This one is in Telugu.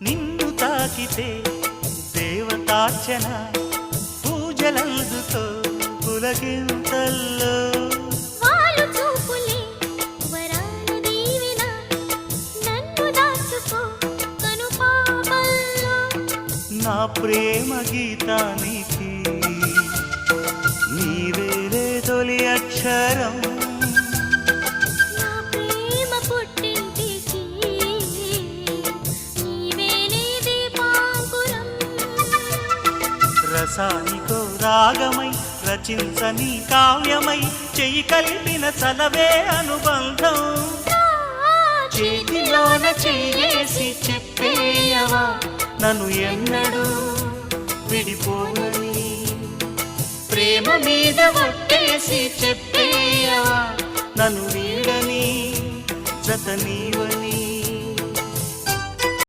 నిన్ను తాకితే దేవతార్చన పూజలందుతో పులకింతల్లో వాళ్ళు చూపులే వరాల దీవెన నన్ను దాచుకో కనుపాపల్లో నా ప్రేమ గీతానికి నీవేలే తొలి అక్షరం నా ప్రేమ పుట్టింటికి నీవేలే దీపాంకురం రసానికో రాగమై రచించని కావ్యమై చెయ్యి కలిపిన చలవే అనుబంధం చేతిలోన చెయ్యేసి చెప్పేయవా నన్ను ఎన్నడూ విడిపోనని ప్రేమ మీద ఒట్టేసి చెప్పేయవా నన్ను వీడని జత నీవని